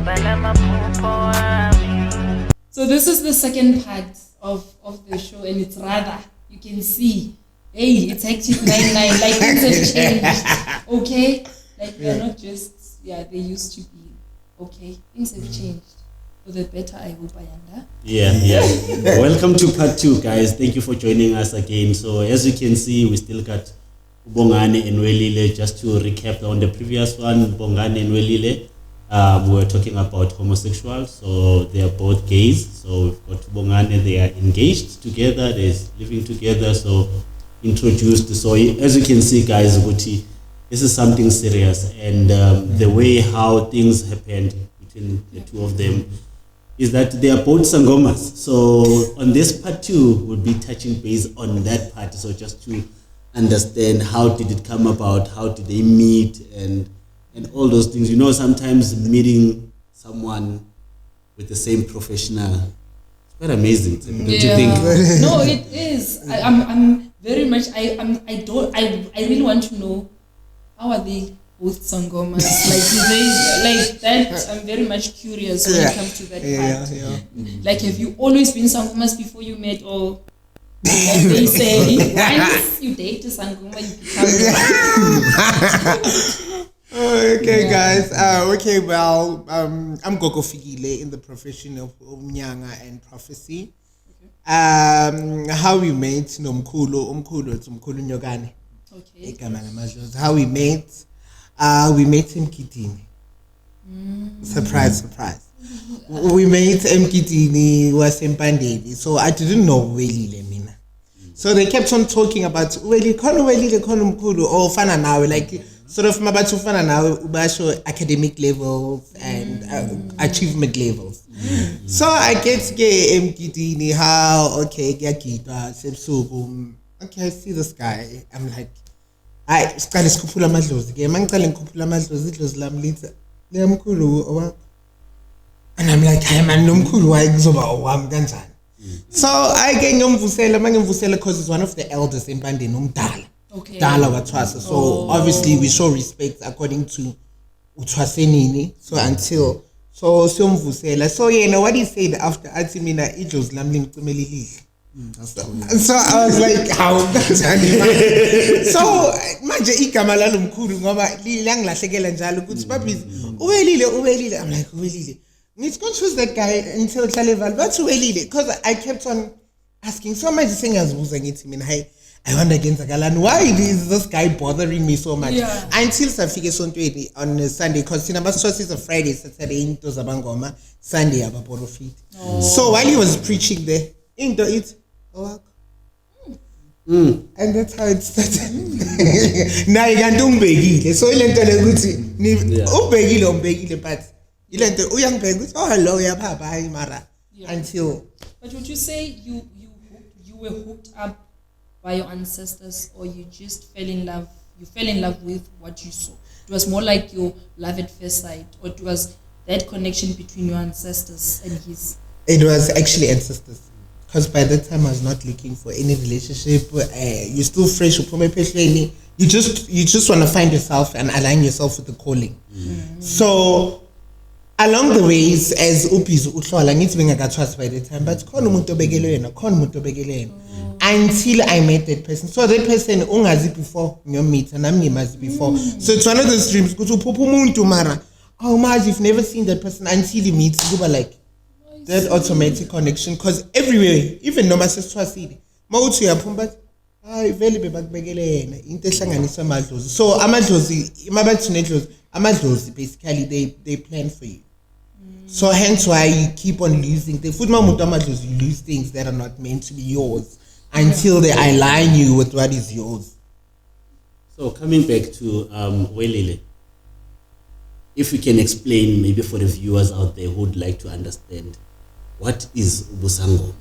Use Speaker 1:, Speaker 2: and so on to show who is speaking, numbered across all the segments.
Speaker 1: So this is the second part of the show, and it's rather, you can see, hey, it's hectic 9-9, like things have changed, okay? Like they're not just, they used to be, okay? Things have changed. For the better, I hope, Ayanda.
Speaker 2: Yeah. Welcome to part 2, guys. Thank you for joining us again. So as you can see, we still got Bongane and Welile. Just to recap on the previous one, Bongane and Welile, we were talking about homosexuals. So they are both gays. So we've got Bongane, they are engaged together, they're living together. So introduced. So as you can see, guys, Guti, this is something serious. And the way how things happened between the two of them is that they are both sangomas. So on this part 2, we'll be touching base on that part. So just to understand, how did it come about, how did they meet, and all those things. You know, sometimes meeting someone with the same professional, it's quite amazing, don't you think?
Speaker 1: No, it is. I'm very much, I really want to know, how are they both sangomas? Like, do they, like that? I'm very much curious when it comes to that part. Like, have you always been sangomas before you met, or like they say, once you date a sangoma, you become
Speaker 3: Okay, guys. Well, I'm Gogo Figile in the profession of Nyanga and prophecy. How we met, umkhulu Nyogane.
Speaker 1: Okay.
Speaker 3: How we met in Kitini. Surprise. We met in Kitini, was in Pandeli. So I didn't know Welile Mina. So they kept on talking about Welile, or Fana now, like sort of Mabatu Fana now, Ubasho academic levels and achievement levels. So I get Kitini, how, okay, Gakita, Sepsubum. Okay, I see this guy. I'm like, I started skupula madlozi. Mangicale ngikhuphula amadlozi, idlozi lami lithi liyamkhulu owakho. And I'm like, hey man, nomkhulu waye kuzoba owami kanjani? So I ke ngiyomvusela, mangimvusela because he's one of the elders in Pandeni, umdala.
Speaker 1: Okay.
Speaker 3: Dala waThwasa. So obviously we show respect according to uThwasenini. So until siyomvusela. So what he said after athi mina idlozi lami lingicimela ilihlo. So I was like, how so manje igama lalomkhulu ngoba langilahlekela njalo ukuthi babizi uwelile. I'm like, uwelile, ngithi confuse that guy until Tlaleval, but uwelile, because I kept on asking so manje sengiyazibuza ngithi mina hayi I wonder kenzakalani, why is this guy bothering me so much? Until safike esontweni on a Sunday, because thina masithola is a Friday, Saturday into zabangoma, Sunday abaprofit. So while he was preaching there, into it and that's how it started. Now you can do umbekile. So ilento lekuthi umbekile but ilento uyangibheka ukuthi oh hello yapha hayi mara until.
Speaker 1: But would you say you were hooked up by your ancestors, or you just fell in love? You fell in love with what you saw. It was more like your love at first sight, or it was that connection between your ancestors and his.
Speaker 3: It was actually ancestors. Because by that time I was not looking for any relationship. You're still fresh. You just want to find yourself and align yourself with the calling. So along the ways, as Upis Utlola, I need to be a trust by the time, but until I met that person. So that person ungazi before you meet and I'm before. So it's one of those dreams. Go to Popomuntu Mara. How much you've never seen that person until you meet. You go like that automatic connection, because everywhere, even no matter swasidi, mawuthi uyaphumbha hayi vele bebakubekele yena into ehlanganisa amadlozi. So amadlozi mabathi nedlozi, amadlozi basically they plan for you. So hence why you keep on losing things. Futhi mamuntu amadlozi, you lose things that are not meant to be yours until they align you with what is yours.
Speaker 2: So coming back to Welile, if you can explain maybe for the viewers out there who would like to understand, what is Ubusangoma?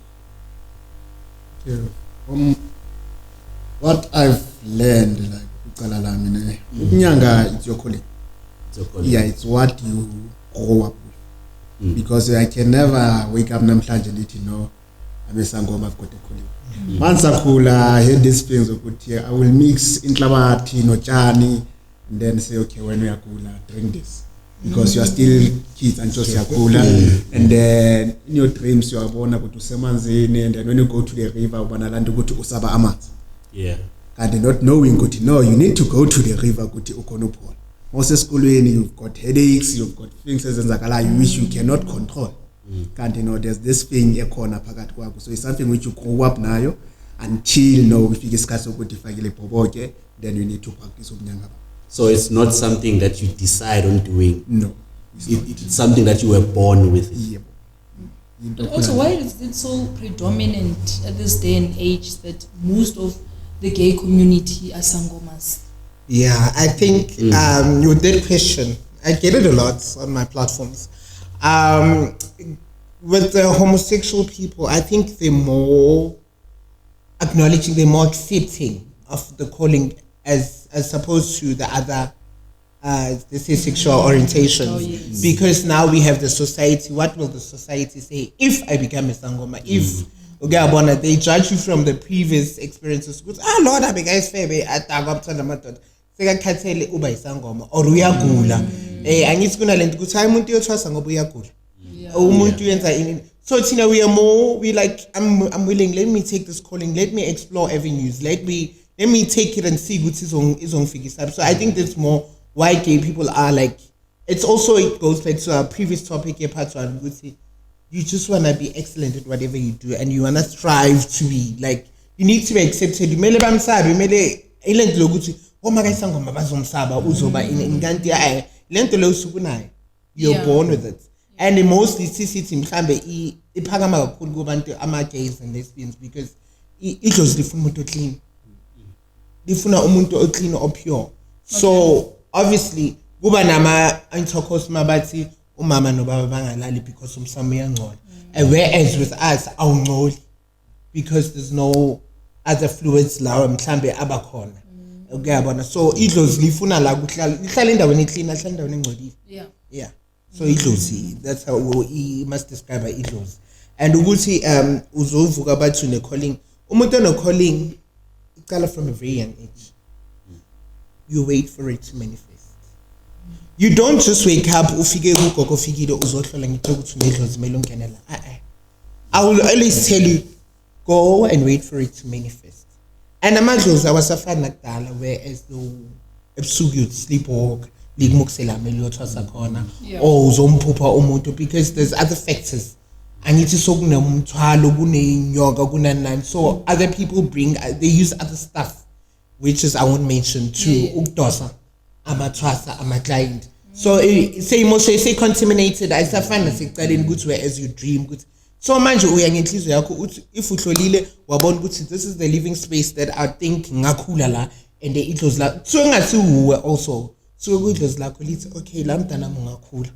Speaker 4: What I've learned, like Nyanga, it's your calling. Yeah, it's what you grow up with. Because I can never wake up namhlanje and you know I'm a Sangoma, I've got a calling. Once I hear these things, I will mix intlabati, no chani, and then say, okay, when we are cool, drink this. because you are still kids and just yakula, and then in your dreams you are born to Mzansi, and then when you go to the river, you go to Usaba Amat.
Speaker 2: Yeah.
Speaker 4: And not knowing good, no, you need to go to the river go to Ukonopol. Most school when you've got headaches, you've got things as you wish you cannot control. Can't there's this thing a corner packet, so it's something which you grow up now until if you discuss then you need to practice.
Speaker 2: So it's not something that you decide on doing.
Speaker 4: No.
Speaker 2: It's something that you were born with.
Speaker 4: Yeah.
Speaker 1: But also, why is it so predominant at this day and age that most of the gay community are sangomas?
Speaker 3: Yeah, I think with that question, I get it a lot on my platforms. With the homosexual people, I think they're more acknowledging, they're more accepting of the calling as opposed to the other this is sexual orientation.
Speaker 1: Oh, yes.
Speaker 3: Because now we have the society. What will the society say if I become a sangoma? If they judge you from the previous experiences. Lord, I became uba isangoma or uyagula angithi kunalento ukuthi hayi umuntu uyothwasa ngoba uyagula umuntu uyenza ini. So we are more, we like I'm willing, let me take this calling, let me explore avenues, let me take it and see what is on figure. So I think that's more why gay people are like, it's also, it goes back to our previous topic here, part one, you just want to be excellent at whatever you do and you want to strive to be like, you need to be accepted. You're born with it. And mostly gays and lesbians because it was different clean. Different clean or pure. So obviously kuba nama intercourse mabati umama no baba bangalali because umsamo uyangcola. Whereas with us awungcoli because there's no other fluids lawa mhlambe abakhona. Ukuyabona. So idlozi lifuna la kuhlala endaweni clean, ahlala endaweni engcolile. Yeah. So idlozi, that's how we must describe idlozi. And ukuthi uzovuka bathu ne calling. Umuntu no calling iqala from a very young age. You wait for it to manifest. You don't just wake up ufike kugogo fikile uzohlola ngicela ukuthi unedlozi mele ungenela. I will always tell you, go and wait for it to manifest. And amadlozi awasafani nakudala whereas ebusuku you sleepwalk likumusela mele uyothwasa khona or uzomphupha umuntu because there's other factors. Angithi sokunemthwalo kunenyoka kunanani. So other people they use other stuff which is I won't mention to ukudosa amathwasa client. So say contaminated ayisafana sekuqaleni ukuthi whereas you dream ukuthi so manje uya ngenhliziyo yakho uthi if uhlolile wabona ukuthi this is the living space that I think ngakhula la and it was la so ngathi uwe also so kudlozi lakho lithi okay la mntana ngakhula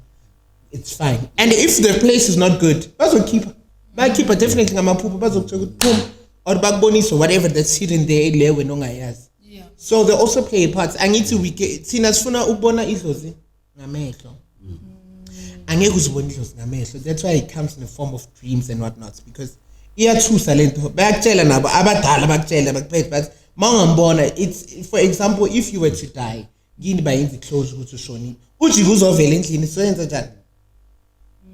Speaker 3: it's fine. And if the place is not good bazokhipha definitely ngamaphupho bazokuthola ukuthi or bakubonisa whatever that's hidden there le wena ongayazi. So they also play a part. Angithi thina sifuna ukubona idlozi ngamehlo. Angeke uzibone idlozi ngamehlo. That's why it comes in the form of dreams and whatnot because iyathusa lento bayakutshela nabo abadala bakutshela bakuphethe but mawungambona it's for example if you were to die ngini bayenza close ukuthi ushonile ujike uzovela endlini so yenza njani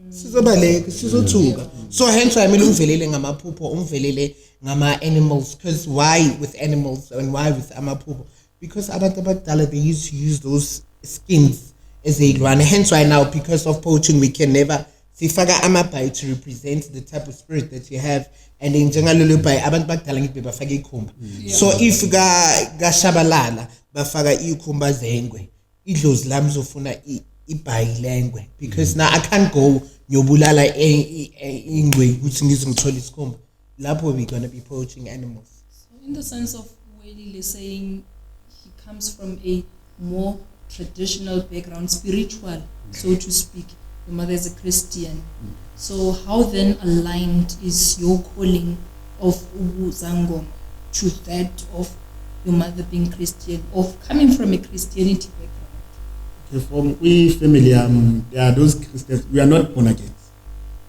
Speaker 3: sizobaleka sizothuka. So hence I mean umvelele ngamaphupho umvelele ngama animals because why with animals and why with amaphupho because abantu abadala they used to use those skins as a run. Hence why now because of poaching we can never sifaka amabhayi to represent the type of spirit that you have and in njengalolu bhayi abantu bakudala ngithi bafaka ikhumba. So if gashabalala bafaka ikhumba zengwe idlozi lami zofuna ibhayi lengwe because now I can't go nyobulala ingwe ukuthi ngizongithola isikhumba lapho we're going to be poaching animals.
Speaker 1: So in the sense of Welile saying he comes from a more traditional background, spiritual so to speak, your mother is a Christian. So how then aligned is your calling of Sangoma to that of your mother being Christian, of coming from a Christianity background?
Speaker 4: Okay, from we family, there are those Christians, we are not born again.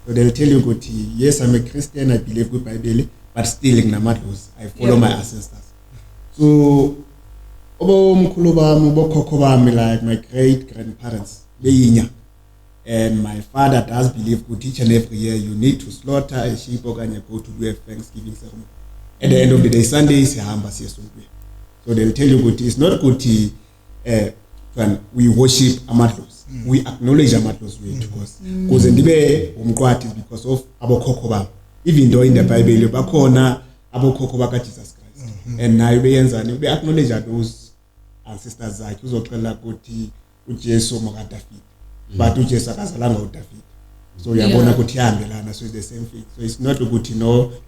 Speaker 4: So they'll tell you, yes, I'm a Christian, I believe good Bible, but still in Namadlos, I follow my ancestors. So, like my great grandparents, And my father does believe that each and every year you need to slaughter a sheep or go to do a Thanksgiving ceremony. At the end of the day, Sunday is hamba siyasunguye. So they'll tell you that it's not good we worship amadlozi. We acknowledge amadlozi because ndibe umqwathi because of abokhokho babo. Even though in the Bible bakhona abokhokho baka Jesus Christ. And now beyenzani be acknowledge those ancestors zakhe uzoxela ukuthi uJesu makadavid. But uJesu akazalanga uDavid. So uyabona ukuthi ihambelana, so it's the same thing. So it's not ukuthi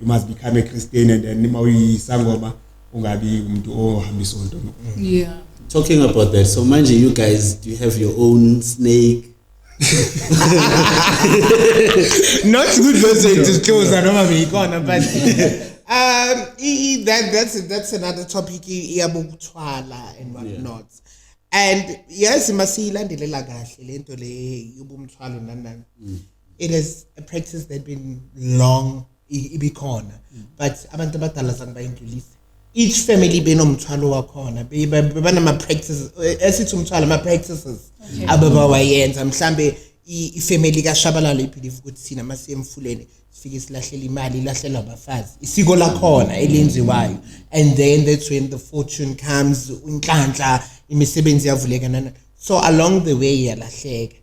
Speaker 4: you must become a Christian and then uma uyisangoma ungabi umuntu ohamba isonto.
Speaker 1: Yeah.
Speaker 2: Talking about that, so manje, you guys, do you have your own snake?
Speaker 3: Not good to disclose, I don't know, but that's another topic, and whatnot. And yes, it is a practice that's been long, but each family benomthwalo wakhona bebana practices esithi umthwalo ama practices ababawayenza mhlambe ifamily kaShabalala ibelieve ukuthi sina mase emfuleni sifike silahlela imali ilahlela abafazi isiko lakhona elenziwayo, and then that's when the fortune comes, unhlanhla imisebenzi yavuleka nana. So along the way yalahleka,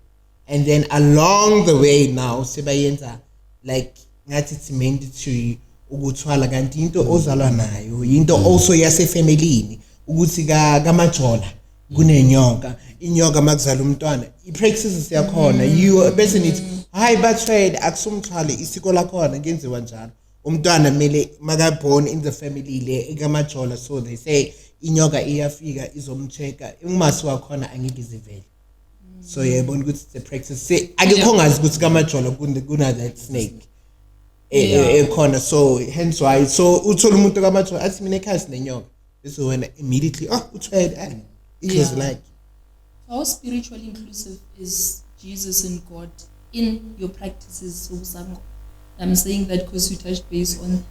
Speaker 3: and then along the way now sebayenza like ngathi it's mandatory ukuthwala kanti into ozalwa nayo into also yasefamilini ukuthi kamajola kunenyoka inyoka makuzala umntwana ipractices yakhona you bese nithi hayi batrade akusumthwale isiko lakhona kuyenziwa njalo umntwana kumele makaborn in the family le ekamajola, so they say inyoka iyafika izomcheka umasi wakhona angeke izivele. So yabona ukuthi the practice say akekho ngazi ukuthi kamajola kuna that snake corner. So hence why so uthola umuntu kamajola athi mina ekhaya sinenyoka bese wena immediately uthwele it was like
Speaker 1: how spiritually inclusive is Jesus and God in your practices of Sango? I'm saying that because you touched base on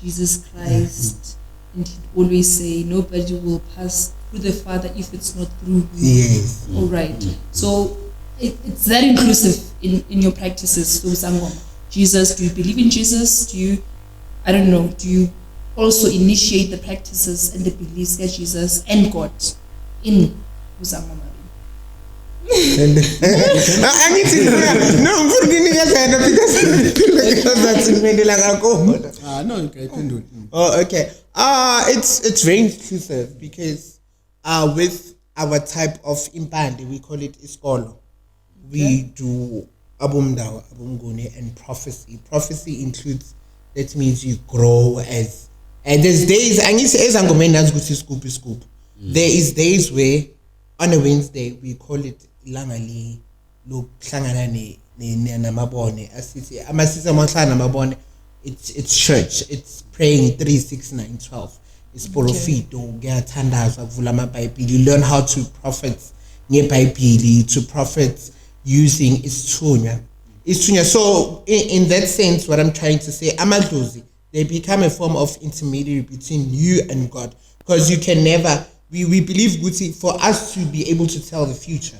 Speaker 1: Jesus Christ, and he'd always say nobody will pass through the Father if it's not through you.
Speaker 3: Yes.
Speaker 1: All right. So it's that inclusive in your practices of Sango. Jesus, do you believe in Jesus? Do you also initiate the practices and the beliefs of Jesus and God in Sangoma?
Speaker 3: I need to no, oh, okay. It's very inclusive because with our type of impande, we call it iskolo. We do abumdawa, abumgune, and prophecy. Prophecy includes, that means you grow as, and there's days, and it's as scoop. There is days where on a Wednesday we call it langali lokuhlangana namabone asithi amasisa amahlana namabone. It's church, it's praying 3 6 9 12, it's profito kuyathandazwa kuvula amabhayibheli, you learn how to prophet ngebhayibheli, to prophet using isithunywa. So in that sense, what I'm trying to say, amadlozi, they become a form of intermediary between you and God, because you can never, we believe Guti, for us to be able to tell the future,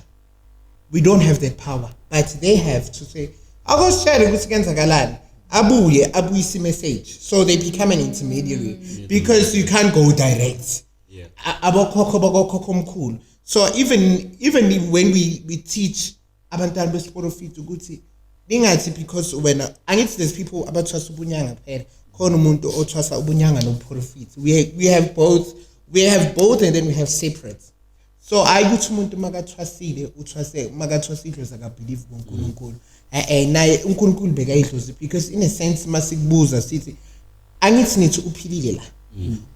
Speaker 3: we don't have that power, but they have to say, I'll go share it with Ganzagalani. Abuisi message. So they become an intermediary because you can't go direct. So even when we teach abantwana besporofit ukuthi lingathi because when there's people abathwasa ubunyanga kuphela khona umuntu othwasa ubunyanga noprofit. We have both and then we have separate. So ayikuthi umuntu makathwasile uthwase makathwasile zakabelieve kuNkulunkulu naye uNkulunkulu bekayidlozi, because in a sense masikubuza sithi angithi nithi uphilile la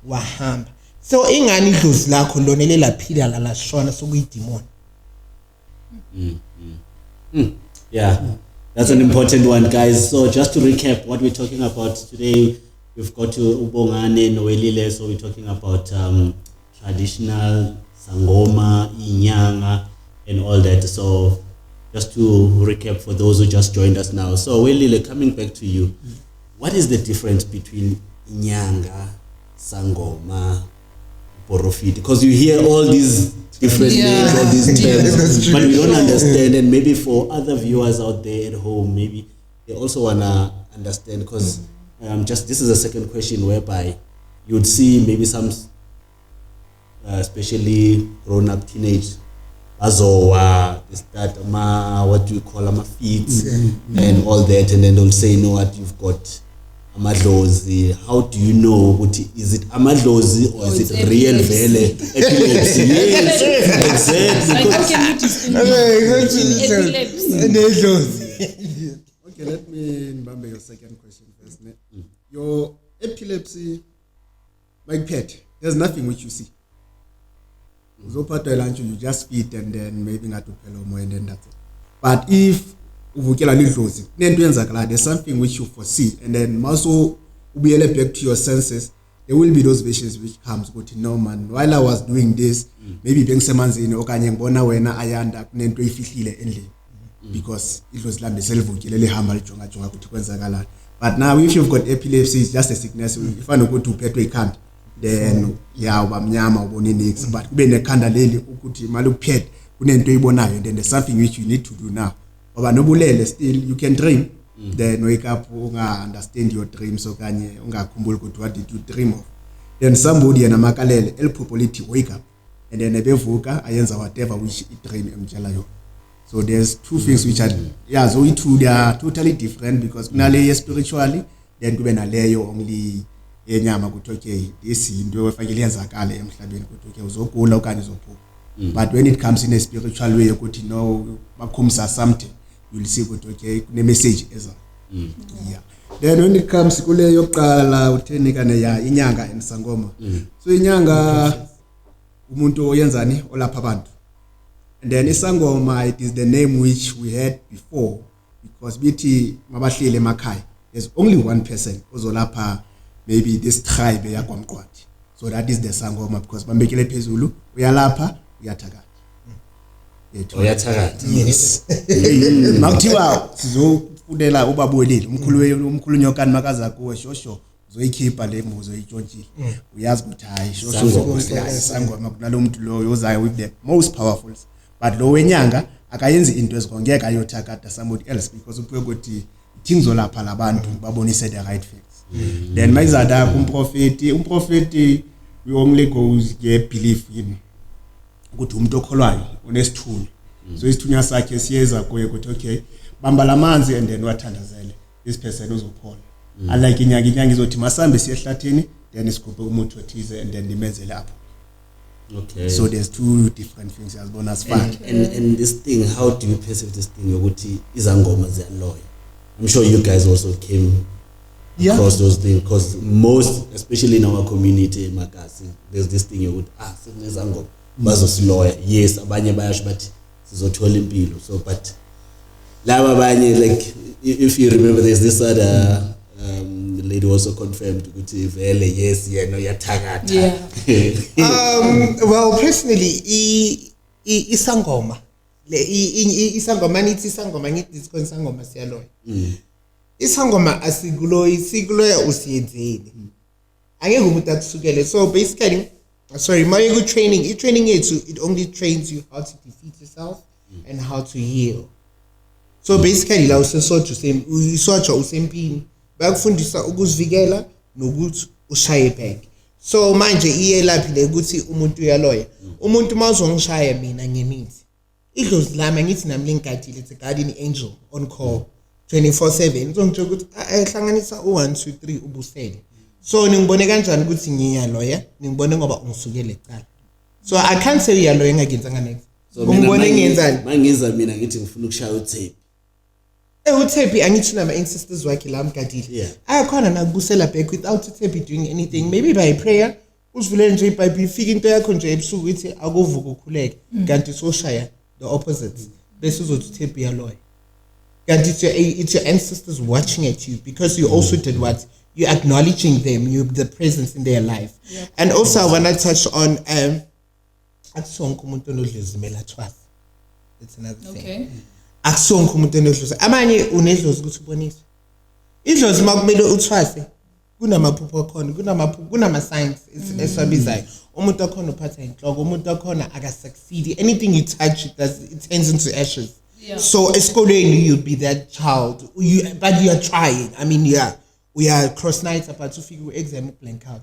Speaker 3: wahamba, so ingani idlozi lakho lona lelaphila la lashona sokuyidemon.
Speaker 2: Yeah, that's an important one, guys. So just to recap what we're talking about today, we've got to Ubongane Noelile, so we're talking about traditional sangoma, inyanga, and all that. So just to recap for those who just joined us now. So Welile, coming back to you, what is the difference between inyanga, sangoma, porofit, because you hear all these different names, all these terms,
Speaker 3: That's true.
Speaker 2: but we don't understand. And maybe for other viewers out there at home, maybe they also wanna understand, because just this is a second question whereby you would see maybe some, especially grown-up teenage, they start what do you call them, feet and all that, and then they'll say, you know what, you've got amadlozi. How do you know what is it, amadlozi, or is it real vele epilepsy? Yes, exactly.
Speaker 1: Like, how can you distinguish epilepsy?
Speaker 4: Okay, let me remember your second question first. Your epilepsy, like pet, there's nothing which you see. You just feed and then maybe not to pelomo and then that's it. But if there's something which you foresee, and then also be back to your senses, there will be those visions which comes go to no man. While I was doing this, maybe being Semanzini or Kanyangona when I end up nento ifihile endlini, because it was like the self but now if you've got epilepsy, it's just a sickness. If I don't go to pet, we can't. Then ubamnyama ubone next, but kube nekhanda leli ukuthi malu pet kunento ibonayo, then there's something which you need to do now. But nobulele still you can dream, then wake up unga understand your dreams okanye ungakhumbula ukuthi what did you dream of. Then somebody enamakalele eliphopolity wake up, and then ebevuka ayenza whatever which it dream emtshela yona. So there's two things which are so they are totally different, because kunale spiritually, then kube naleyo only yenyama ukuthi okay this into efakele yenzakala emhlabeni ukuthi okay uzogula okanye uzophuka. But when it comes in a spiritual way ukuthi no bakhumsa something, you'll see ukuthi okay kune message eza. Then when it comes kule yokuqala uthenika ne inyanga and sangoma. So inyanga umuntu oyenzani olapha abantu. And then isangoma, it is the name which we had before, because bithi mabahlile emakhaya, there's only one person ozolapha maybe this tribe yakwamqwathi. So that is the sangoma, because bambekele phezulu uyalapha uyathakatha.
Speaker 2: Uyathakatha.
Speaker 3: Yes.
Speaker 4: Makuthiwa sizofundela ubabulile umkhulu nyokani makaza kuwe shosho uzoyikhipha le muzo itshontshile. Uyazi ukuthi hayi shosho sangoma kunalomuntu lo ozayo with the most powerful. But lo wenyanga akayenzi into ezikongeka ayothakatha somebody else, because uphe ukuthi things olapha labantu babonise the right facts. Then mayizada umprofeti we only goes belief in ukuthi umuntu okholwayo unesithunywa. So isithunywa sakhe siyeza kuye ukuthi okay bamba lamanzi and then wathandazele this person uzophola. Unlike inyanga izothi masambe siye ehlathini, then isigubhe umuntu othize and then nimenzele apho.
Speaker 2: Okay.
Speaker 4: So there's two different things as bonus far.
Speaker 2: And this thing, how do you perceive this thing? Yokuthi izangoma they are loyal. I'm sure you guys also came across those things, because most, especially in our community, Makasi, there's this thing yokuthi sinezangoma bazosiloya. Yes, abanye bayasho bathi sizothola impilo. So but laba abanye, like if you remember, there's this other the lady also confirmed ukuthi vele yes no yathakatha.
Speaker 3: Well, personally isangoma isangoma nithi isangoma ngithi isikho isangoma siyaloya. Isangoma asiguloyi siguloya usiyenzeni. Angeke umuntu akusukele. So basically my ego training, it only trains you how to defeat yourself and how to heal. So basically la usesotho usotho usempini bakufundisa ukuzivikela nokuthi ushaye back. So manje iyelaphile ukuthi umuntu uyaloya. Umuntu mawuzongishaya mina ngemithi, idlozi lami ngithi nami lingadile, it's a guardian angel on call 24/7. Ngizongitsho ukuthi ayihlanganisa u1 2 3 ubusele. So ningibone kanjani ukuthi ngiyaloya? Ningibone ngoba ungisukele ecala. So I can't say uyaloya ngakenzanga next.
Speaker 2: So ngibone ngenzani? Mangiza mina ngithi ngifuna ukushaya uThepi.
Speaker 3: uThepi angithi nama ancestors wakhe la mgadile. Ayakhona nakubusela back without uThepi doing anything. Maybe by prayer usivulele nje iBhayibheli ifika into yakho nje ebusuku ithi akuvuka ukhuleke. Kanti soshaya the opposite. Bese uzothi uThepi yaloya. Kanti it's your ancestors watching at you, because you also did what? You're acknowledging them, the presence in their life. And also I want to touch on akusonke umuntu onodluzimela twice. That's another thing.
Speaker 1: Okay.
Speaker 3: Akusonke umuntu onodluzi. Amanye unedlozi ukuthi uboniswe. Idlozi makumele uthwase kunamaphupho akhona kunama-signs esiwabizayo umuntu akhona uphatha inhloko umuntu akhona akasucceed anything you touch it turns into ashes. So esikoleni you'll be that child but you are trying. I mean we are cross nights about to figure exam blank out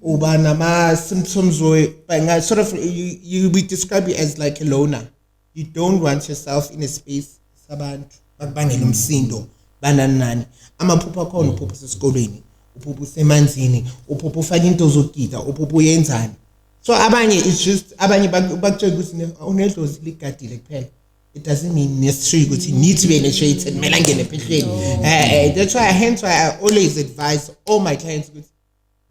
Speaker 3: uba nama symptoms but sort of we describe you as like a loner. You don't want yourself in a space sabantu bakubangela umsindo bananani amaphupho akhona uphupho sesikoleni uphupho semanzini uphupho ufaka into zokugida uphupho uyenzani so abanye it's just abanye bakutshela ukuthi unedlozi ligadile kuphela. It doesn't mean necessarily ukuthi you need to be initiated kumele angene ephehlweni. That's why hence why I always advise all my clients ukuthi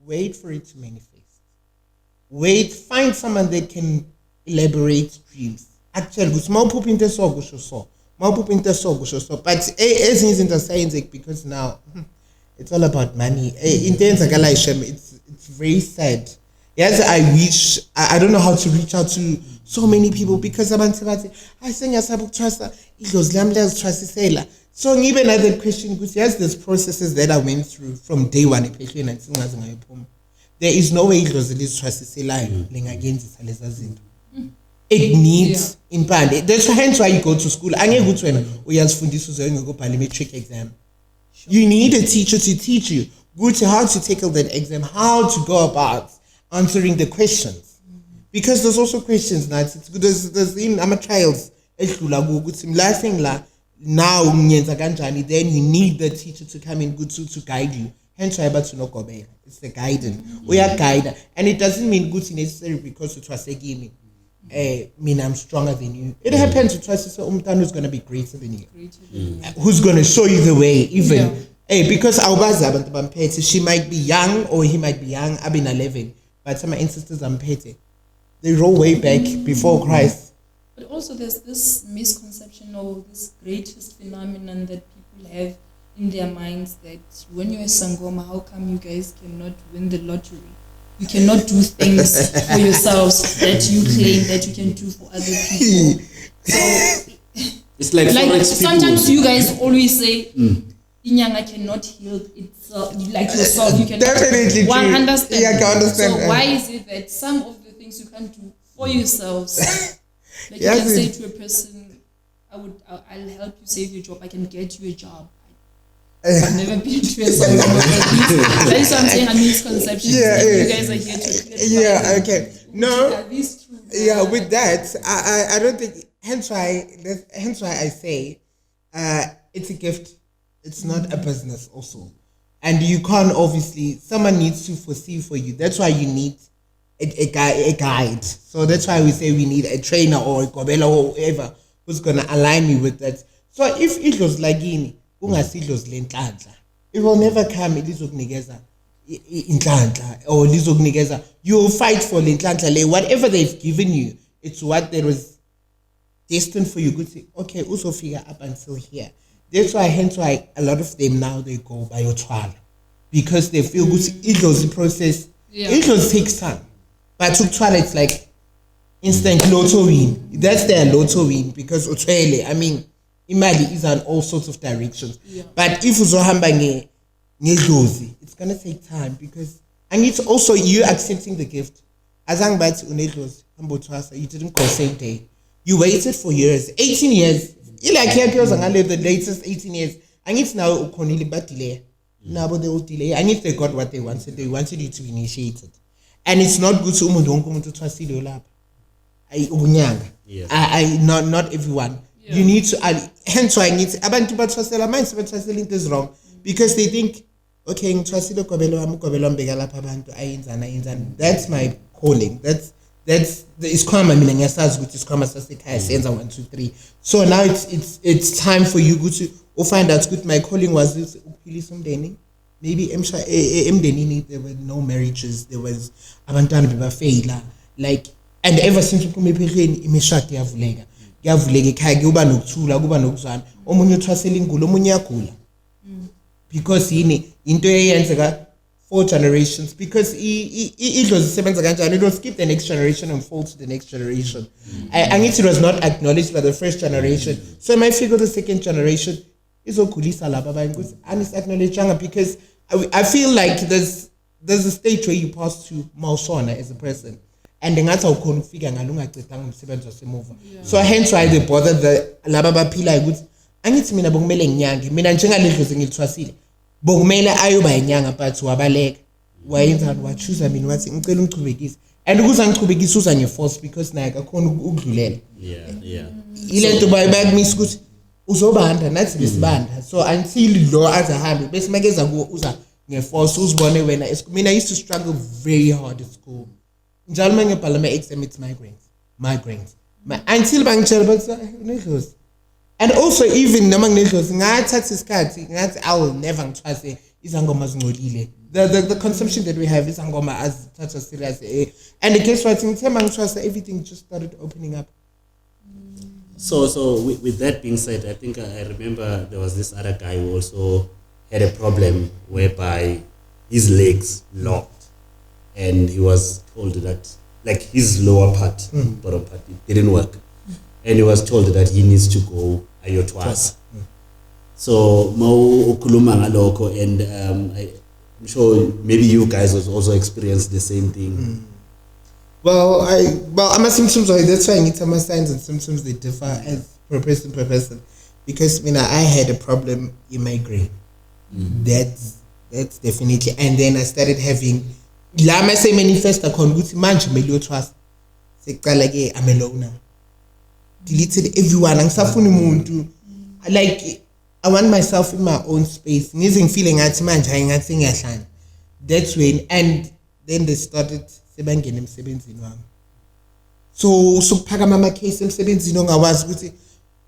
Speaker 3: wait for it to manifest. Wait, find someone that can elaborate dreams. Actually ukuthi mawuphupha into esokusho so mawuphupha into esokusho so but ezinye izinto asayenzeki because now it's all about money. Into eyenzakala Shem, it's very sad. Yes, I don't know how to reach out to so many people because abantu bathi ayisengiyasaba ukutrust idlozi lami liyazitrustisela. So ngibe another question ukuthi yes there's processes that I went through from day one ephehlweni and singazi ngayiphuma. There is no way idlozi lizitrustiselayo lingakenzisa lezi zinto. It needs impande. That's hence why you go to school. Angeke ukuthi wena uyazifundisa uze ngokubhala i-matric exam. You need a teacher to teach you how to tackle that exam, how to go about answering the questions. Because there's also questions now. There's in trials. Now then you need the teacher to come in good to guide you. Hence why about to know it's the guidance. We are guided. And it doesn't mean good necessarily because it was a gimme. Mean I'm stronger than you. It happens to trust who's going to be greater than you. Who's going to show you the way even. Because she might be young or he might be young. I've been 11. But some of my ancestors are petty. They roll way back before Christ.
Speaker 1: But also there's this misconception or this greatest phenomenon that people have in their minds that when you're a sangoma, how come you guys cannot win the lottery? You cannot do things for yourselves that you claim that you can do for other people. So
Speaker 2: it's like
Speaker 1: sometimes you guys always say Inyanga cannot heal itself like yourself. You can
Speaker 3: definitely
Speaker 1: one understand.
Speaker 3: Yeah, I can understand.
Speaker 1: So why is it that some of the things you can't do for yourselves, like you can say to a person, I'll help you save your job. I can get you a job. I've never been to a sangoma. That is what I'm saying. A misconception. You guys are here to
Speaker 3: clarify. Okay. No. With that, I don't think. Hence why I say, it's a gift. It's not a business also. And you can't obviously, someone needs to foresee for you. That's why you need a guide. So that's why we say we need a trainer or a gobela or whoever who's going to align me with that. So if it was like it will never come lizokunikeza inhlanhla or lizokunikeza. You'll fight for inhlanhla. Whatever they've given you, it's what there was destined for you. Good, okay, also figure up until here. That's why, hence why a lot of them now they go by your trial because they feel good. It was the process. It was takes time, but to trial it's like instant lotto win. That's their lotto win because I mean, imali is on all sorts of directions. But if uzohamba ngedozi, it's gonna take time because and it's also you accepting the gift. Azang bat unedlozi ambotwasa. You didn't go same day. You waited for years, 18 years. Like here girls and I live the latest 18 years. And it's now ukonili but delay. Now but they will delay. And if they got what they wanted you to be initiated. And it's not good to umuntu to trust you lab. I not everyone. You need to hence why I need to abantu batrustela minds batrustela is wrong. Because they think, okay, ngtrustile gobelo mbeka lapha abantu ayenzana. That's my calling. That's the isikhwama mina ngiyasazi ukuthi isikhwama sasekhaya senza 1 2 3. So now it's time for you to find out ukuthi my calling was ukuphilisa umndeni. Maybe emndenini there were no marriages, there was abantwana bebafeyila like and ever since uphuma ephehlweni imishado iyavuleka ekhaya kuba nokuthula kuba nokuzwana omunye uthwasela ingulo omunye uyagula because into eyenzeka 4 generations because it will skip the next generation and fall to the next generation. And it was not acknowledged by the first generation. So I might figure the second generation is okulisa laba and it's acknowledged because I feel like there's a stage where you pass to Mausona as a person. And then that's how you figure so hence why they bother the laba baphila ukuthi angithi mina bokumele nginyange mina njengalendlozi ngilithwasile bokumele ayoba inyanga but wabaleka wayenzani wachoose mina wathi ngicela ungichubekise and ukuze ngichubekise uza ngeforce because naye akakhona ukudlulela ile nto bayakumisa ukuthi uzobanda nathi besibanda so until lo azahambe bese makeza uza ngeforce uzibone wena mina I used to struggle very hard at school njalo mangibhala ama-exam it's migraines until bangitshela bathi unedlozi and also even noma nginedlozi ngathatha isikhathi ngathi I will never ngithwase izangoma zingcolile the consumption that we have izangoma as thatha serious and guess what ngithe mangithwasa everything just started opening up.
Speaker 2: So with that being said, I think I remember there was this other guy who also had a problem whereby his legs locked. And he was told that, like his lower part, bottom part, it didn't work. And he was told that he needs to go ayotwas. So, Mo Okuluma Ngaloko, and I'm sure maybe you guys also experienced the same thing.
Speaker 3: Well, I'm a symptoms, that's why I need some signs and symptoms, they differ as per person. Because when I had a problem in migraine, that's definitely, and then I started having Lama say manifest akon ukuthi manje kumele uyothwasa seqala ke I'm alone now deleted everyone angisafuni umuntu like I want myself in my own space ngize ngifile ngathi manje hayi ngathi ngiyahlanya that's when and then they started sebangena emsebenzini wami so sokuphakama ama case emsebenzini ongawazi ukuthi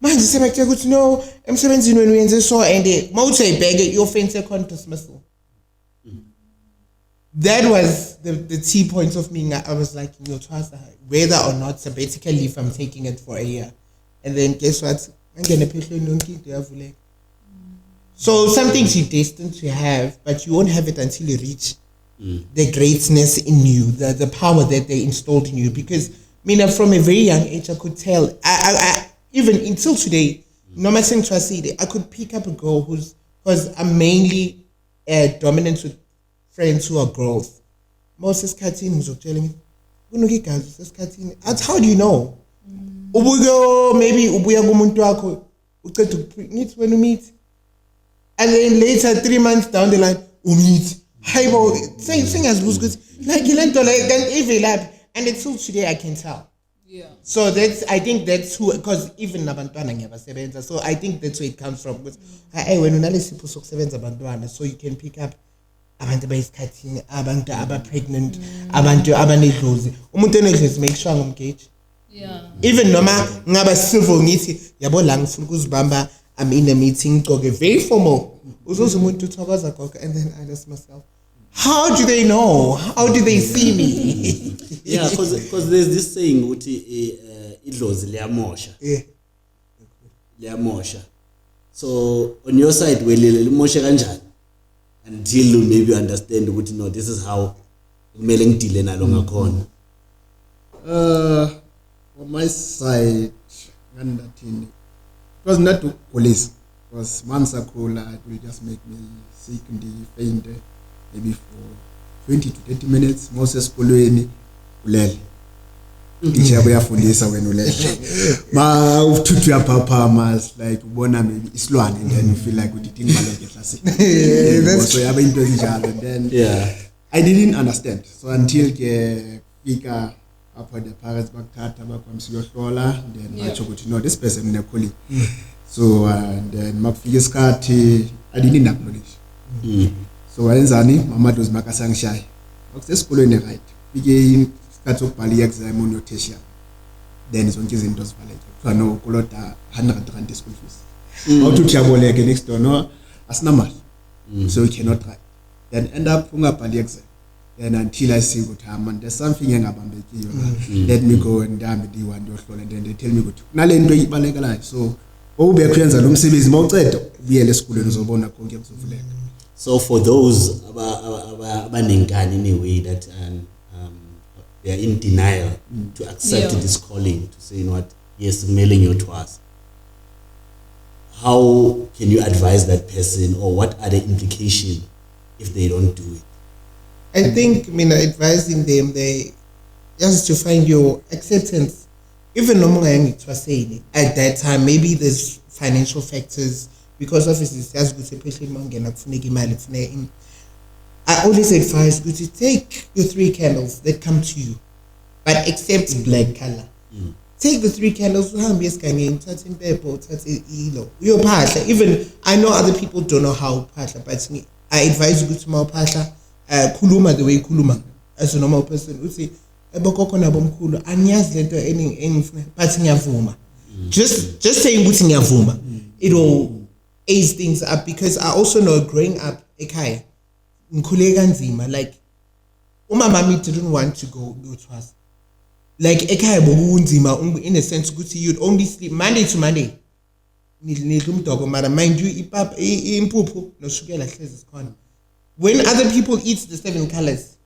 Speaker 3: manje sebakutshela ukuthi no emsebenzini wena uyenze so and mawuthi ayibheke your offense second dismissal. That was the key point of me. I was like, whether or not sabbatical leave, I'm taking it for a year. And then guess what? I'm going to pay so some things you're destined to have, but you won't have it until you reach the greatness in you, the power that they installed in you. Because, from a very young age, I could tell, I even until today, no matter I could pick up a girl because I'm mainly dominant with friends who are girls. Most is Katini who's telling me, how do you know? Ubuyo maybe ubuya gumuntu wako meet when you meet. And then later 3 months down the line, meet. Hi bo sing as good like you learn to like even lab and until today I can tell.
Speaker 1: Yeah.
Speaker 3: So I think that's who because even nabantwana ngiyabasebenza so I think that's where it comes from because when unalesipho sokusebenza abantwana so you can pick up abantu bayisikhathini abantu aba-pregnant abantu abanedlozi umuntu onedlozi make sure ngomgage even noma ngaba civil ngithi yabo la ngifuna ukuzibamba I'm in a meeting ngigqoke very formal uzoze umuntu uthokoza gogo and then I ask myself how do they know how do they see me
Speaker 2: yeah because there's this saying ukuthi idlozi liyamosha liyamosha so on your side welile limoshe kanjani until you maybe understand ukuthi no this is how kumele ngidile nalo ngakhona
Speaker 4: on my side ngandathini it was not to police because once I cool it will just make me sick and faint maybe for 20 to 30 minutes most esikolweni ulele teacher uyafundisa wena ulele ma uthuthi yaphaphama like ubona maybe isilwane and then you feel like uthi ngibaloke class so yaba into enjalo and then I didn't understand so until ke fika apho the parents bakuthatha bakwamsiyohlola then batsho ukuthi no this person unekholi so and then makufika isikhathi I didn't acknowledge so wayenzani mama dozi makasangishaya akusesikolweni right fike isikhathi sokubhala exam on your tertiary then zonke izinto zivaleke kuthiwa no kolota 100 rand school fees awuthi uyaboleke next door no asinamali so you cannot try then end up ungabhala exam then until I see ukuthi man there's something engabambekiyo let me go and damn it you want yohlola and then they tell me ukuthi kunalento ibalekelayo so ube kuyenza lo msebenzi mawuceda ubuyele esikoleni uzobona konke kuzovuleka.
Speaker 2: So for those abanenkani in a way that they are in denial to accept this calling to say you know what yes mailing your twas, how can you advise that person or what are the implications if they don't do it?
Speaker 3: I think, advising them, they just to find your acceptance. Even no it was saying at that time, maybe there's financial factors, because obviously as good especially I always advise you to take your 3 candles that come to you, but except black color. Take the 3 candles, even I know other people don't know how pasha, but I advise you to my pasha, kuluma the way kuluma as a normal person would say, just saying it'll ace things up, because I also know growing up ekhaya like umama didn't want to go to us. Like ekhaya bobunzima in a sense you'd only sleep Monday to Monday. Mind you, when other people eat the 7 colors,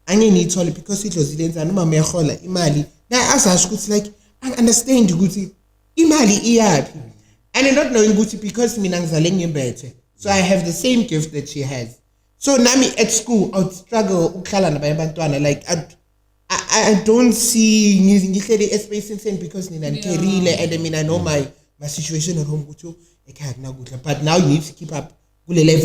Speaker 3: I need toilet because it was imali. Now I ask like I understand Guti imali and I'm not knowing Guti because better. So I have the same gift that she has. So Nami at school I would struggle like I don't see music because and I know my situation at home but now you need to keep up. Last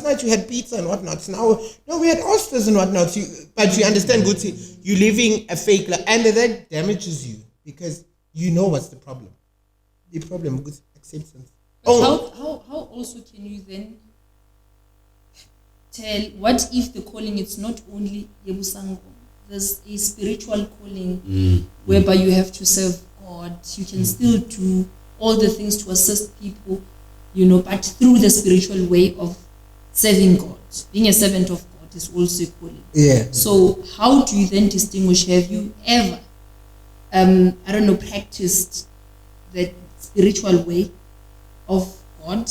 Speaker 3: night you had pizza and whatnot. Now, no, we had oysters and whatnot. But you understand, Guti, you're living a fake life, and that damages you because you know what's the problem. The problem with acceptance.
Speaker 1: How also can you then tell what if the calling it's not only Yebusango? There's a spiritual calling whereby you have to serve God. You can still do all the things to assist people, but through the spiritual way of serving God. Being a servant of God is also a calling.
Speaker 3: Yeah.
Speaker 1: So how do you then distinguish? Have you ever, practiced that spiritual way of God,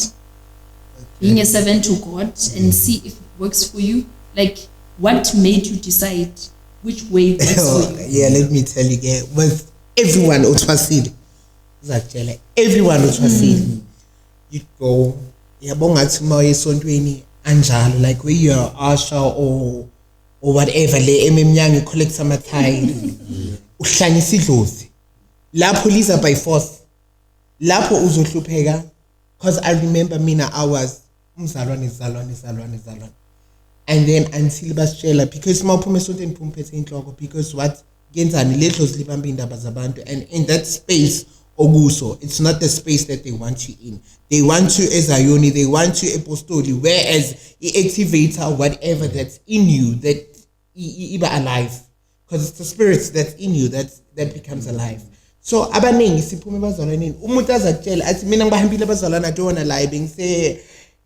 Speaker 1: being a servant to God, and see if it works for you? Like, what made you decide which way works for you?
Speaker 3: Yeah, let me tell you again. With everyone who was everyone who was you'd go, like where you're Asha or whatever, you collect some time. Lapho Lisa by force. Lapho uzohlupeka. Because I remember I was Zalwan. And then until Bashela, because my pumesote pumpet in Togo, because what Genzani letos libambinda bazabantu, and in that space Oguso, it's not the space that they want you in. They want you as Ayoni, they want you apostoli, whereas the activator, whatever that's in you, that iba alive. Because it's the spirits that's in you that becomes alive. So abaningi siphume bazalwaneni. Umuntu azakutshela athi mina ngibahambile abazalwana I don't want to lie ngise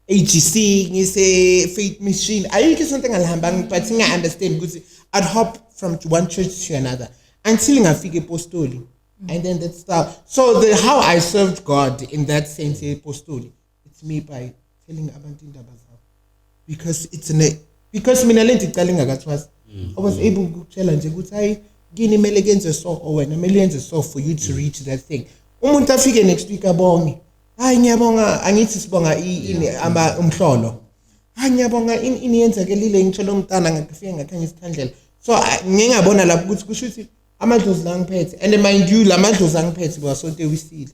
Speaker 3: AGC ngise faith machine. Ayikho something alihambanga but I understand ukuthi I'd hop from one church to another until ngafika apostoli. And then that stuff. So how I served God in that sense, apostoli, it's me by telling abantu indaba zabo. Because because mina lento iqale ngakathwasa. I was able to challenge ukuthi hayi gini mele kenze so or wena mele yenze so for you to reach that thing. Umuntu afike next week abonge. Hayi ngiyabonga angithi sibonga umhlolo. Hayi ngiyabonga iniyenzekelile ngithola umntana ngafika ngakhanya isithandlela. So ngingabona lapho ukuthi kusho ukuthi amadlozi la ngiphethe, and mind you lamadlozi angiphethe bawasonto wisile,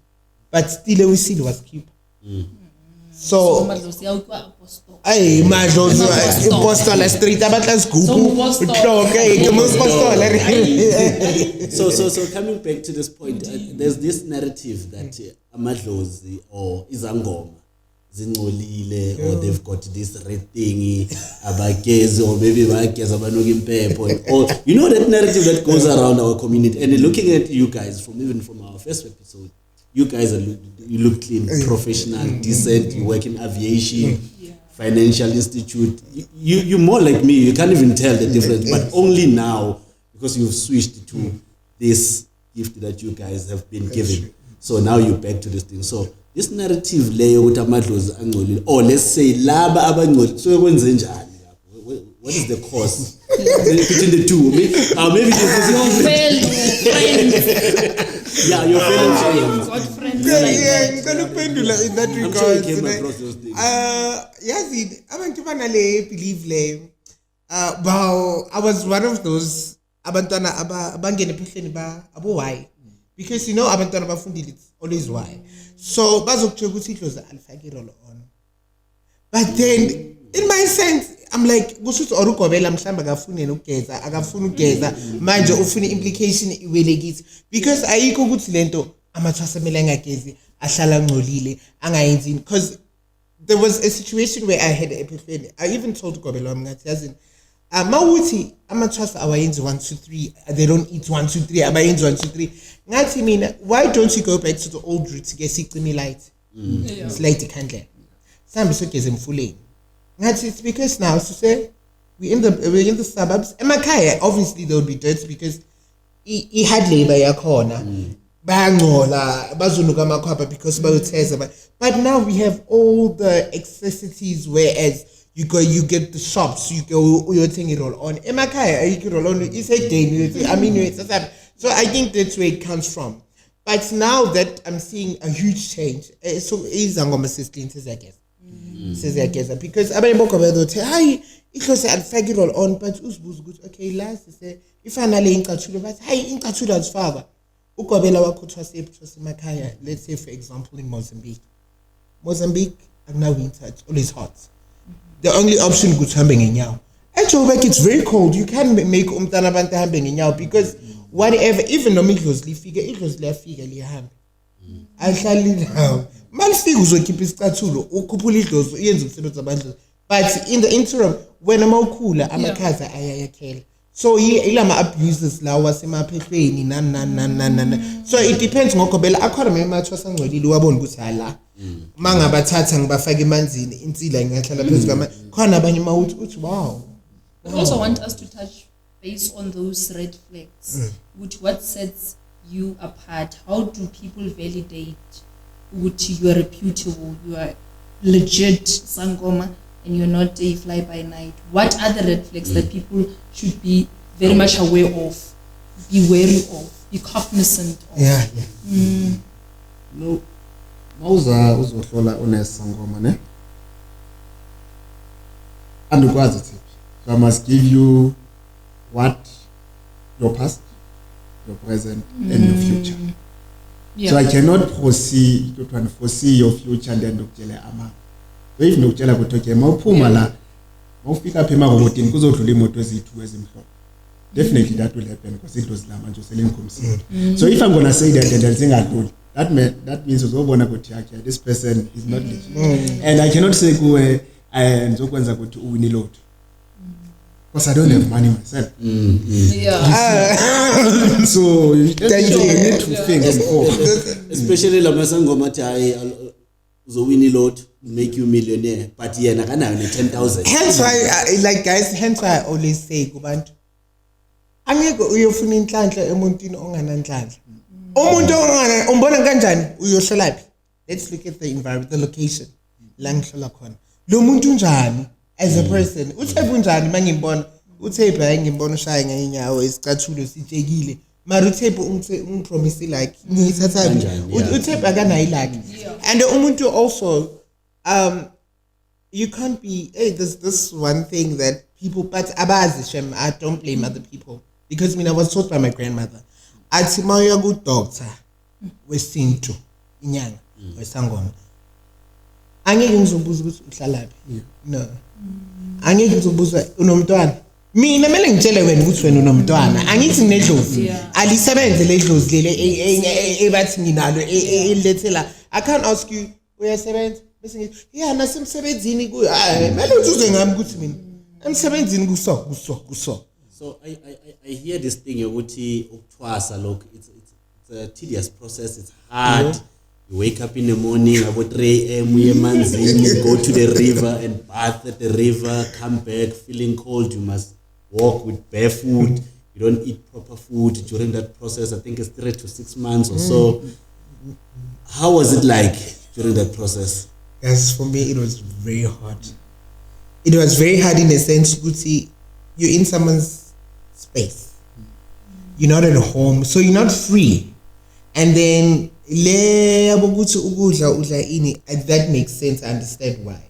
Speaker 3: but still wisile was keep. So
Speaker 1: amadlozi yawukwa apostle.
Speaker 3: Ay madlozi apostle street abatla sigubu uhlonke
Speaker 2: so coming back to this point, there's this narrative that amadlozi or izangoma zingcolile, or they've got this red thingy abagezi, or maybe bageza banoga impepho, or that narrative that goes around our community. And looking at you guys even from our first episode, you guys you look clean, professional, decent, you work in aviation, financial institute. You're more like me, you can't even tell the difference, but only now because you've switched to this gift that you guys have been given. So now you're back to this thing. So this narrative layer with amadlozi angcolile, or let's say laba abangcolile, so kwenze njani? What is the cause between the two? Maybe
Speaker 1: your fellow friends.
Speaker 2: Yeah, your fellow friends.
Speaker 1: God friends. comments
Speaker 3: Yeah,
Speaker 1: like
Speaker 3: yeah,
Speaker 1: that.
Speaker 3: I'm gonna pendula in that
Speaker 2: I'm sure
Speaker 3: regard.
Speaker 2: you came across those things.
Speaker 3: Yazi, abantu banale believe le. Wow, I was one of those abantwana abangene phehleni ba abo why? Because you know abantwana bafundile it's always why. So bazokutshela ukuthi idlozi alifake irolo on. But then in my sense I'm like kushuthi orugobela mhlamba akafuni ukugeza akafuni ukugeza manje ufuna implication iwelekithi because ayikho ukuthi lento amathwasa emele angagezi ahlala ngcolile angayenzini because there was a situation where I had a epiphany. I even told Gobelo wami ngathi yazini mawuthi amathwasa awayenzi 1 2 3 they don't eat 1 2 3 abayenzi 1 2 3 ngathi mina why don't you go back to the old route ke sicimi light light ikhandlela sambe sogeze emfuleni ngathi it's because now so say we're in the suburbs emakhaya obviously there would be dirt because I had labor yakhona bayangcola bazonuka amakhwapha because bayotheza but now we have all the accessories whereas you get the shops you go you're taking it all on emakhaya you roll on it's a day I mean it's so I think that's where it comes from but now that I'm seeing a huge change so izangoma sisters I guess says I guess because abanye bokho bathi hayi ihlose alifake it all on but usibuza ukuthi okay last say ifanele incathulo bathi hayi incathulo azifaka ugobela wakho thwase emakhaya let's say for example in Mozambique akunawinter it's always hot the only option ukuthi hambe ngenyawo eJoburg it's very cold you can't make umntana abantu hambe ngenyawo because whatever even noma idlozi liyafika liyahambe ahlali nawo malifika uzokhipha isicathulo ukhuphula idlozi uyenza umsebenzi wabandla but in the interim wena mawukhula amakhaza ayayakhela so ilama abuses lawa wasemaphehlweni nan so it depends ngogobela akhona memathwa sangcolile wabona ukuthi hala mangabathatha ngibafaka emanzini insila ngiyahlala phezulu kama khona abanye mawuthi wow
Speaker 1: I also want us to touch base on those red flags what sets you apart how do people validate which you are reputable you are legit sangoma and you're not a fly by night what are the red flags that people should be very much aware of be wary of be cognizant of
Speaker 4: no mawuza uzohlola unesangoma ne andikwazi thipi so I must give you what your past your present and your future so I cannot foresee your future and then ukutshele ama so if nokutshela ukuthi okay mawuphuma la mawufika apha emarobotini kuzodlula imoto ezithu ezimhlophe definitely that will happen because it was la manje uselenkomsini so if I'm gonna say that and singadluli that means uzobona ukuthi okay this person is not legit and I cannot say kuwe ngizokwenza ukuthi uwin ilotto because I don't have money myself so you need to think
Speaker 2: especially la masangoma athi hayi uzowin ilotto make you millionaire but yena kanayo ne10,000
Speaker 3: hence why like guys hence why I always say kubantu angeke uyofuna inhlanhla emuntini ongananhlanhla umuntu umbona kanjani uyohlala phi let's look at the environment the location la ngihlala khona lo muntu unjani as a person uThebe unjani mangimbona uThebe hayi ngimbona ushaya ngenyawo isicathulo sitshekile mara uThebe ungipromise like ngithatha uThebe akanayi like and umuntu also you can't be there's this one thing that people but abazi shem I don't blame other people because I was taught by my grandmother athi mawuya ku doctor wesintu inyanga wesangoma angeke ngizobuza ukuthi uhlalaphi no angeke ngizobuza unomntwana mina mele ngitshele wena ukuthi wena unomntwana angithi nginedlozi alisebenze ledlozi lele ebathi nginalo elethela I can't ask you uyasebenza bese ngithi yeah nasemsebenzini ku mele uzuze ngami ukuthi mina emsebenzini kuso
Speaker 2: so I hear this thing ukuthi ukuthwasa look it's a tedious process it's hard you wake up in the morning about 3 a.m. uye emanzini go to the river and bath at the river come back feeling cold you must walk with barefoot you don't eat proper food during that process I think it's 3 to 6 months or so how was it like during that process
Speaker 3: yes for me it was very hard it was very hard in a sense ukuthi you're in someone's space you're not at home so you're not free and then le abokuthi ukudla udla ini, that makes sense. I understand why.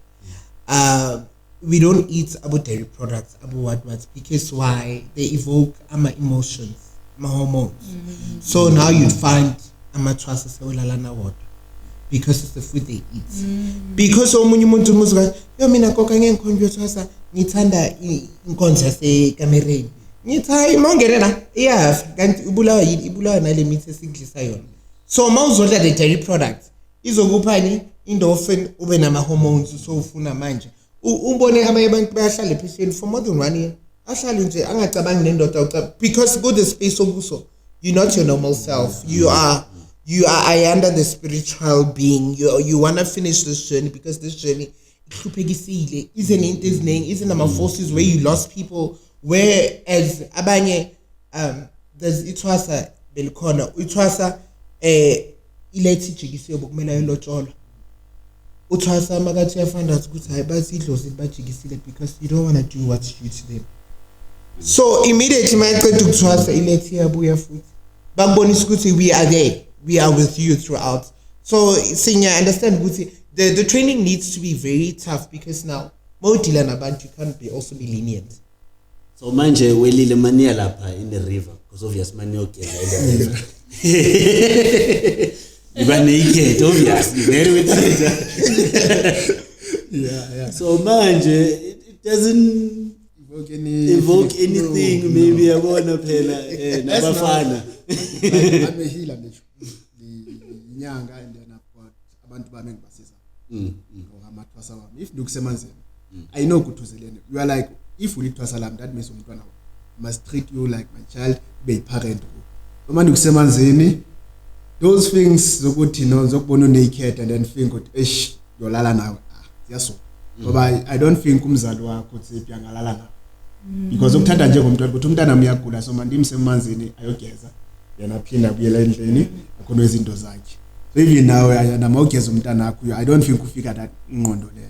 Speaker 3: We don't eat about dairy products, about what, because why? They evoke our emotions, my hormones. So now you'd find amathwasa sewulalana water because it's the food they eat. Because omunye umuntu musuka yo mina koka ngenkonzo yothwasa ngithanda inkonzo yasekamereni. Ngithi hayi mongerena iyaf kanti ubulawa yini ibulawa nale mithi esidlisa yona. So mawuzodla the dairy products izokuphani endorphin ube nama hormones so ufuna manje. Ubone abanye abantu bayahlala ephisheni for more than 1 year. Ahlale nje angacabangi nendoda ucaba because go the space okuso. You're not your normal self. You are under the spiritual being. You wanna finish this journey because this journey isn't ama forces where you lost people. Whereas abanye there's ithwasa belikhona ithwasa ilethi jikisiwe bokumela elotsholo. Uthwasa makathi uyafanda ukuthi hayi basidlozi bajikisile because you don't want to do what's due to them. So immediately mayaqeda ukuthwasa ilethi yabuya futhi bakubonisa ukuthi we are there, we are with you throughout. So senior understand ukuthi the training needs to be very tough because now mawudila nabantu you can't also be lenient.
Speaker 2: So manje welile mania lapha in the river because obvious mania ogeza in the river. You are naked, obviously, very with yeah. So manje it doesn't evoke anything. Maybe I wanna phela nabafana.
Speaker 4: I'm a healer nje. Inyanga and then I've got abantu bami ngibasiza. Amathwasa wami. If ndukusemanzini, I know kuthuzelene. You are like if we thwasa lami that means umntwana must treat you like my child, be a parent. Uma ndukusemanzini those things zokuthi no zokubona naked and then think ukuthi yolala nawe siyaso ngoba I don't think umzali wakho uthi yangalala nawe because ukuthanda nje ngomntwana ukuthi umntana uyagula so manje imsemanzini ayogeza yena phinda abuyela endlini akhona izinto zakhe so even now yana mawugeza umntana wakho I don't think ufika that ingqondo leyo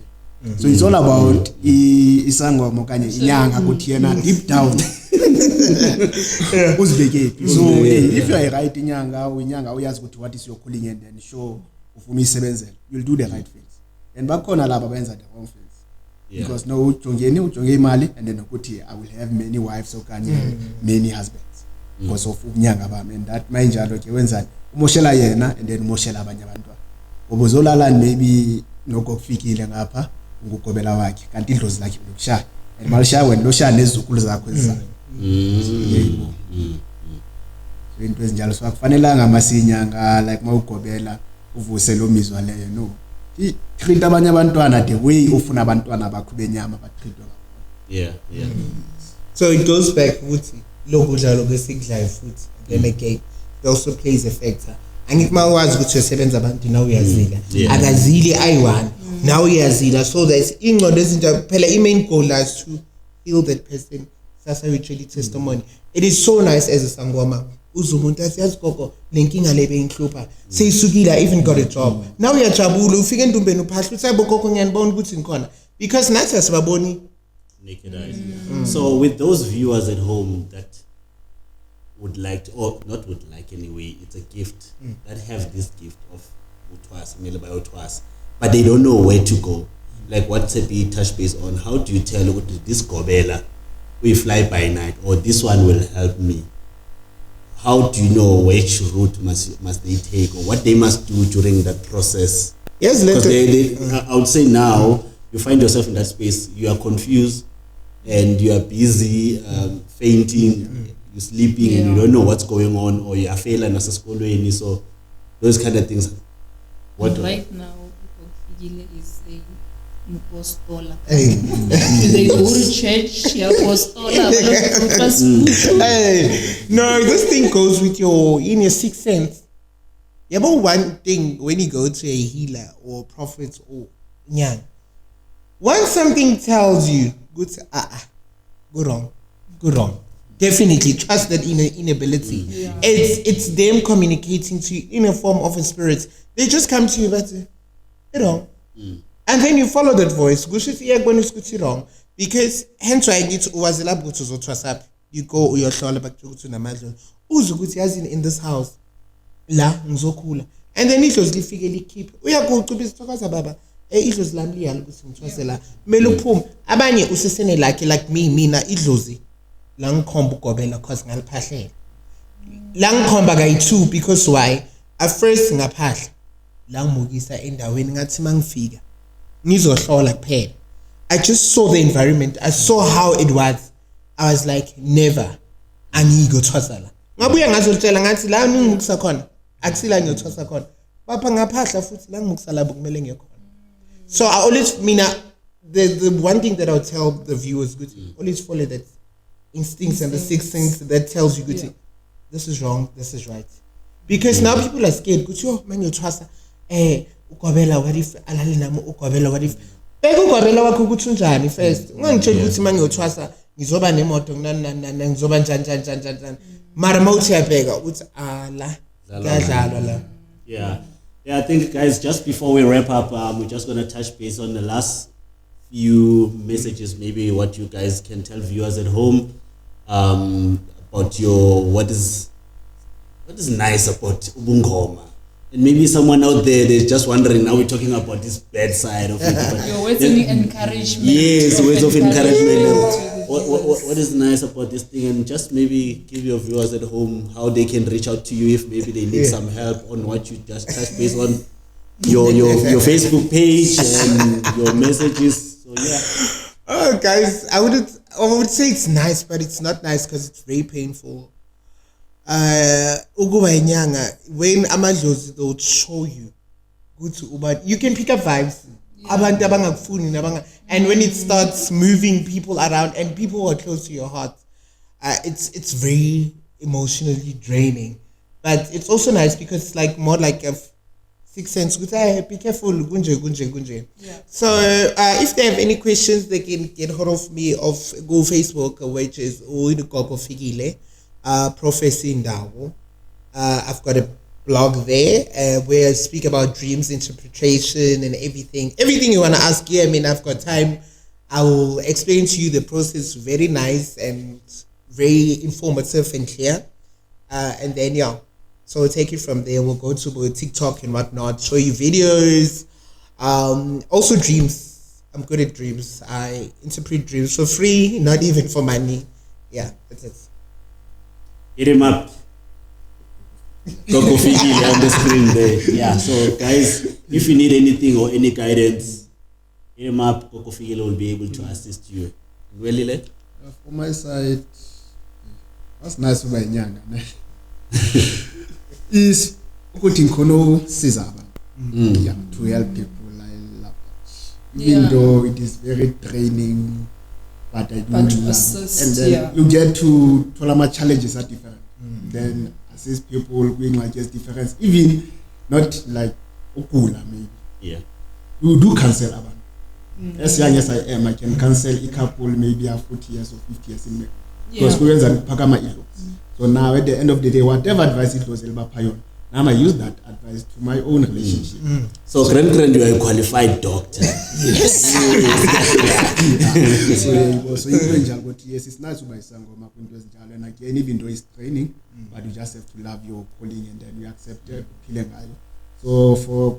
Speaker 4: so it's all about isangoma okanye inyanga ukuthi yena deep down uzibekephi so if you are right inyanga uyazi ukuthi what is your calling and then sure ufuna uyisebenzela you'll do the right things and bakhona laba benza the wrong things because no ujonge imali and then ukuthi I will have many wives okanye many husbands because of unyanga bami and that mayinjalo ke wenzani umoshela yena and then umoshela abanye abantwana ngoba uzolala maybe nokufikile ngapha ngugobela wakhe kanti idlozi lakhe lokushaya and malishaya wena loshaya nezizukulu zakho ezizayo so into ezinjalo so akufanelanga masinyanga like mawugobela uvuse lo mizwa leyo no treat abanye abantwana the way ufuna abantwana bakho benyama batreatwe
Speaker 2: yeah
Speaker 3: so it goes back ukuthi lokudla lokwesikudlayo futhi then again it also plays a factor. Angithi mawazi ukuthi usebenza abantu now uyazila akazili ayi1 now uyazila so there's ingqondo ezinto phela i-main goal is to heal that person. That's actually testimony. It is so nice as a sangoma. Uzumuntu asiyazi gogo lenkinga lebe inhlupha. Seyisukile even got a job. Now uyajabula ufike endumbeni uphahla uthi yabo gogo ngiyanibona ukuthi ngikhona because nathi asibaboni
Speaker 2: naked eyes. So with those viewers at home that would like to, or not would like anyway, it's a gift that have this gift of utwas, utwas, but they don't know where to go. Like what Tsepi touch base on, how do you tell this gobela we fly by night or this one will help me? How do you know which route must they take or what they must do during that process?
Speaker 3: Yes,
Speaker 2: because I would say now you find yourself in that space, you are confused and you are busy fainting, you're sleeping and you don't know what's going on, or you are failing as a school, so those kind of things.
Speaker 1: What right now is a Impostola. They go to church,
Speaker 3: no, this thing goes with your in your sixth sense. Yeah, but one thing when you go to a healer or prophet or nyang, once something tells you, go wrong. Definitely trust that inability. Yeah. It's them communicating to you in a form of a spirit. They just come to you, but wrong. And then you follow that voice. Wrong. Because hence why I need to WhatsApp. You go back to Namadlo. In this house. La nzokula. And then idlozi lifike likhiphe uyakucubisa thokoza baba idlozi lami liyala ukuthi ngithwasela kumele uphume abanye usesene like me mina idlozi la ngikhomba ugobela cause ngaliphahlela la ngikhomba kayi2 because why at first ngaphahla la ngimukisa endaweni ngathi mangifika ngizohlola kuphela. I just saw the environment. I saw how it was. I was like never angigothwasa la ngabuya ngazolitshela ngathi la ngimukisa khona akusila ngiyothwasa khona bapha ngaphahla futhi la ngimukisa labo kumele ngiyekhona. So I always the one thing that I'll tell the viewers good always follow that instincts and the sixth sense that tells you good this is wrong, this is right. Because now people are scared. Good, yo, man, you trust. Ukobela, what if alale nami ukobela, what if? Beka ukobela wakho ukuthi unjani first. Ungangitshela ukuthi man you trust ngizoba nemoto ngizoba njani. Mara mawuthi yabheka uthi ala kuyadlalwa la.
Speaker 2: Yeah, I think guys, just before we wrap up, we're just gonna touch base on the last few messages, maybe what you guys can tell viewers at home about your what is nice about ubungoma, and maybe someone out there is just wondering, now we're talking about this bad side of it, but
Speaker 1: your words of encouragement.
Speaker 2: Yes, words of encouragement. What is nice about this thing, and just maybe give your viewers at home how they can reach out to you if maybe they need some help on what you just touched based on your Facebook page and your messages. So yeah.
Speaker 3: Oh guys, I would say it's nice, but it's not nice because it's very painful. Ukuba inyanga, when amadlozi they'll show you good to but you can pick up vibes. Abantu abangakufuni and when it starts moving people around and people who are close to your heart, it's very emotionally draining. But it's also nice because it's like more like a sixth sense. Be careful, gunje.
Speaker 1: Yeah.
Speaker 3: So if they have any questions, they can get hold of me go Facebook, which is Uinukoko Figile, Prophecy Ndawo. I've got a blog there where I speak about dreams interpretation and everything you want to ask here. I mean, I've got time. I will explain to you the process, very nice and very informative and clear, and then so we'll take it from there. We'll go to TikTok and whatnot, show you videos, also dreams. I'm good at dreams. I interpret dreams for free, not even for money. Yeah, that's it.
Speaker 2: Hit him up. Coco Figile on the screen there. Yeah, so guys, if you need anything or any guidance, hit him up. Coco Figile will be able to assist you. Welile?
Speaker 4: For my side, what's nice about Nyanga is ukuthi ngikhona siza abantu to help people. I love that. Even though it is very draining, but I do love it. And then you get to my challenges are different. Then assist people being like just difference, even not like Okula maybe.
Speaker 2: Yeah.
Speaker 4: You do cancel abantu. As young as I am, I can cancel a couple maybe have 40 years or 50 years in me. Because we so now at the end of the day, whatever advice it was Elba Payon, now I use that advice to my own relationship.
Speaker 2: So grand you are a qualified doctor.
Speaker 4: Yes. So yes, it's nice to buy sangoma and again, even though it's training, but you just have to love your calling and then you accept it. So for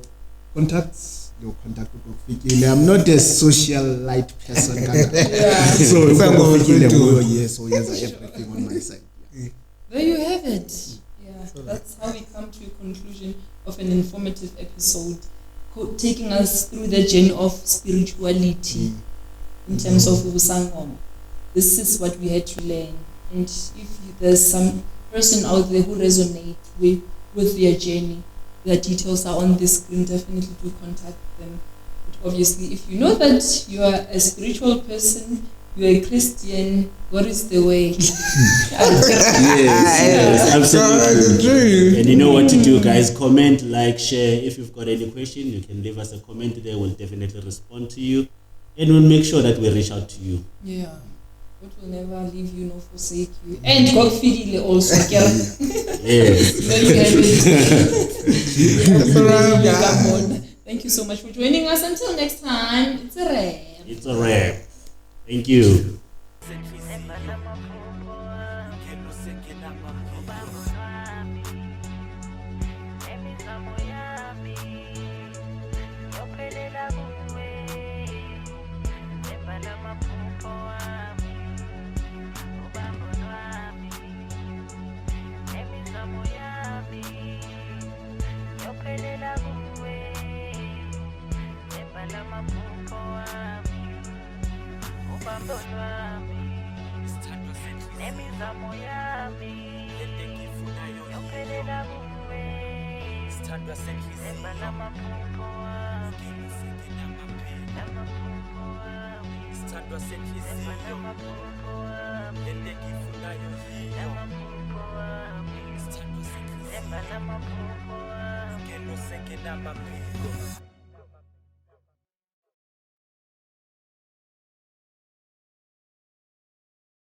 Speaker 4: contacts, your contact with Fikile. I'm not a social light person. So yes, so yes, I have everything on my side.
Speaker 1: There you have it. Yeah, that's how we come to a conclusion of an informative episode, taking us through the journey of spirituality in terms of sangoma. This is what we had to learn, and if there's some person out there who resonates with their journey, their details are on the screen. Definitely do contact them. But obviously, if you know that you are a spiritual person, you are a Christian, what is the way?
Speaker 2: yes, absolutely. And you know what to do, guys. Comment, like, share. If you've got any question, you can leave us a comment there. We'll definitely respond to you. And we'll make sure that we reach out to you.
Speaker 1: Yeah. God will never leave you nor forsake you. And God Figile also.
Speaker 2: Yes.
Speaker 1: There you have it. Thank you so much for joining us. Until next time, it's a wrap.
Speaker 2: It's a wrap. Thank you.
Speaker 5: namaphupho wami ubambo lwami nemizamo yami yophelela kuwe emba namaphupho wami namaphupho wami emba namaphupho wami namaphupho wami emba namaphupho wami